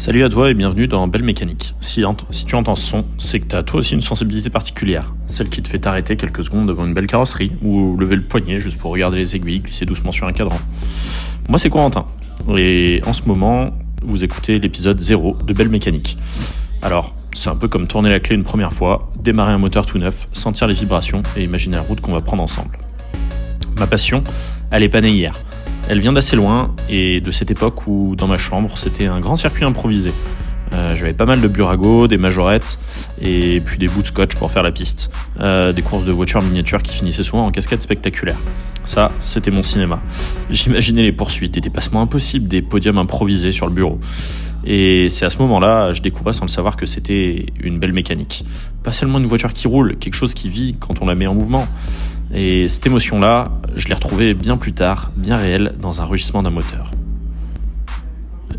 Salut à toi et bienvenue dans Belle Mécanique. Si tu entends ce son, c'est que tu as toi aussi une sensibilité particulière, celle qui te fait t'arrêter quelques secondes devant une belle carrosserie ou lever le poignet juste pour regarder les aiguilles glisser doucement sur un cadran. Moi c'est Corentin et en ce moment vous écoutez l'épisode 0 de Belle Mécanique. Alors c'est un peu comme tourner la clé une première fois, démarrer un moteur tout neuf, sentir les vibrations et imaginer la route qu'on va prendre ensemble. Ma passion, elle est pas née hier. Elle vient d'assez loin et de cette époque où dans ma chambre c'était un grand circuit improvisé. J'avais pas mal de burago, des majorettes et puis des bouts de scotch pour faire la piste. Des courses de voitures miniatures qui finissaient souvent en cascade spectaculaire. Ça, c'était mon cinéma. J'imaginais les poursuites, des dépassements impossibles, des podiums improvisés sur le bureau. Et c'est à ce moment-là, je découvrais sans le savoir que c'était une belle mécanique. Pas seulement une voiture qui roule, quelque chose qui vit quand on la met en mouvement. Et cette émotion-là, je l'ai retrouvée bien plus tard, bien réelle, dans un rugissement d'un moteur.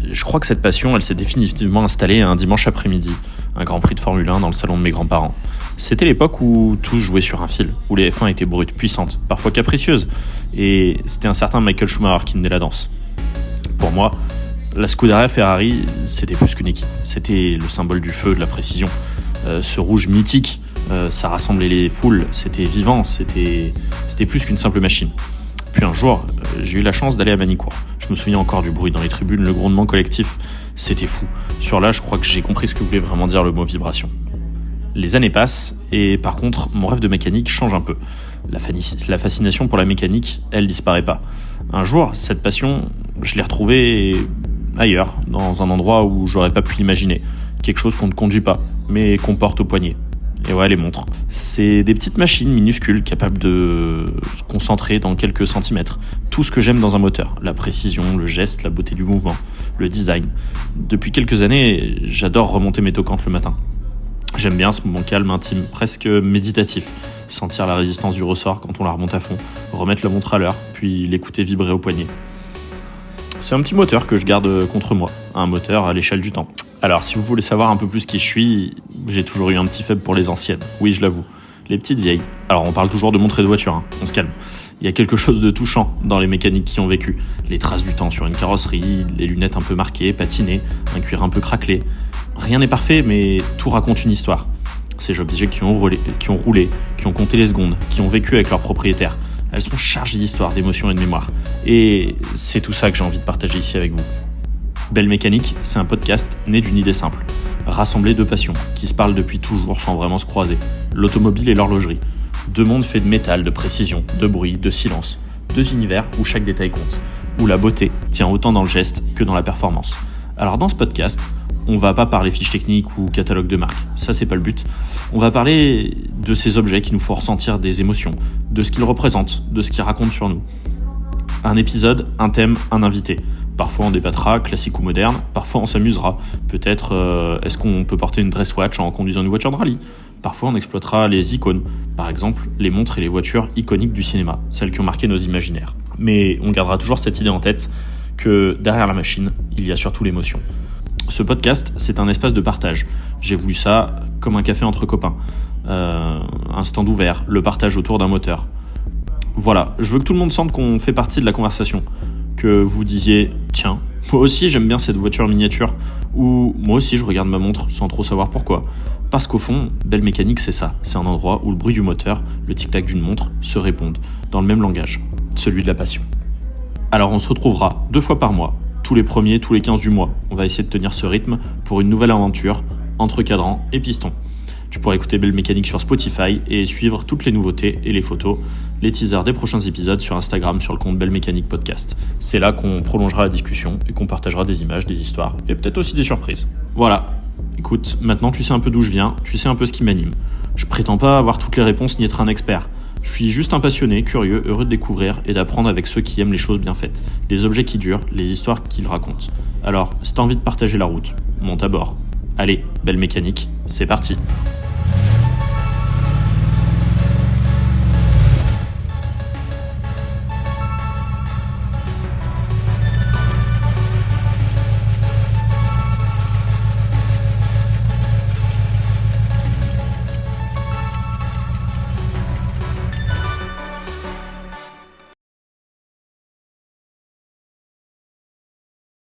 Je crois que cette passion, elle s'est définitivement installée un dimanche après-midi, un Grand Prix de Formule 1 dans le salon de mes grands-parents. C'était l'époque où tout jouait sur un fil, où les F1 étaient brutes, puissantes, parfois capricieuses, et c'était un certain Michael Schumacher qui menait la danse. Pour moi, la Scuderia Ferrari, c'était plus qu'une équipe, c'était le symbole du feu, de la précision. Ce rouge mythique, ça rassemblait les foules, c'était vivant, c'était plus qu'une simple machine. Puis un jour, j'ai eu la chance d'aller à Manicourt. Je me souviens encore du bruit dans les tribunes, le grondement collectif, c'était fou. Sur là, je crois que j'ai compris ce que voulait vraiment dire le mot vibration. Les années passent, et par contre, mon rêve de mécanique change un peu. La fascination pour la mécanique, elle disparaît pas. Un jour, cette passion, je l'ai retrouvée ailleurs, dans un endroit où j'aurais pas pu l'imaginer. Quelque chose qu'on ne conduit pas, mais qu'on porte au poignet. Et ouais, les montres. C'est des petites machines minuscules capables de se concentrer dans quelques centimètres. Tout ce que j'aime dans un moteur. La précision, le geste, la beauté du mouvement, le design. Depuis quelques années, j'adore remonter mes toquantes le matin. J'aime bien ce moment calme, intime, presque méditatif. Sentir la résistance du ressort quand on la remonte à fond. Remettre la montre à l'heure, puis l'écouter vibrer au poignet. C'est un petit moteur que je garde contre moi. Un moteur à l'échelle du temps. Alors, si vous voulez savoir un peu plus qui je suis, j'ai toujours eu un petit faible pour les anciennes. Oui, je l'avoue. Les petites vieilles. Alors, on parle toujours de montres et de voitures, on se calme. Il y a quelque chose de touchant dans les mécaniques qui ont vécu. Les traces du temps sur une carrosserie, les lunettes un peu marquées, patinées, un cuir un peu craquelé. Rien n'est parfait, mais tout raconte une histoire. Ces objets qui ont roulé, qui ont compté les secondes, qui ont vécu avec leurs propriétaires. Elles sont chargées d'histoire, d'émotions et de mémoire. Et c'est tout ça que j'ai envie de partager ici avec vous. Belle Mécanique, c'est un podcast né d'une idée simple. Rassembler deux passions, qui se parlent depuis toujours sans vraiment se croiser. L'automobile et l'horlogerie. Deux mondes faits de métal, de précision, de bruit, de silence. Deux univers où chaque détail compte. Où la beauté tient autant dans le geste que dans la performance. Alors dans ce podcast, on va pas parler fiches techniques ou catalogue de marque. Ça, c'est pas le but. On va parler de ces objets qui nous font ressentir des émotions, de ce qu'ils représentent, de ce qu'ils racontent sur nous. Un épisode, un thème, un invité. Parfois on débattra, classique ou moderne, parfois on s'amusera. Peut-être est-ce qu'on peut porter une dress watch en conduisant une voiture de rallye. Parfois on exploitera les icônes, par exemple les montres et les voitures iconiques du cinéma, celles qui ont marqué nos imaginaires. Mais on gardera toujours cette idée en tête que derrière la machine, il y a surtout l'émotion. Ce podcast, c'est un espace de partage. J'ai voulu ça comme un café entre copains. Un stand ouvert, le partage autour d'un moteur. Voilà, je veux que tout le monde sente qu'on fait partie de la conversation. Que vous disiez, tiens, moi aussi j'aime bien cette voiture miniature, ou moi aussi je regarde ma montre sans trop savoir pourquoi. Parce qu'au fond, Belle Mécanique c'est ça, c'est un endroit où le bruit du moteur, le tic-tac d'une montre se répondent, dans le même langage, celui de la passion. Alors on se retrouvera 2 fois par mois, tous les premiers, tous les 15 du mois. On va essayer de tenir ce rythme pour une nouvelle aventure, entre cadran et piston. Tu pourras écouter Belle Mécanique sur Spotify et suivre toutes les nouveautés et les photos, les teasers des prochains épisodes sur Instagram sur le compte Belle Mécanique Podcast. C'est là qu'on prolongera la discussion et qu'on partagera des images, des histoires et peut-être aussi des surprises. Voilà, écoute, maintenant tu sais un peu d'où je viens, tu sais un peu ce qui m'anime. Je prétends pas avoir toutes les réponses ni être un expert. Je suis juste un passionné, curieux, heureux de découvrir et d'apprendre avec ceux qui aiment les choses bien faites, les objets qui durent, les histoires qu'ils racontent. Alors, si t'as envie de partager la route, monte à bord. Allez, Belle Mécanique, c'est parti.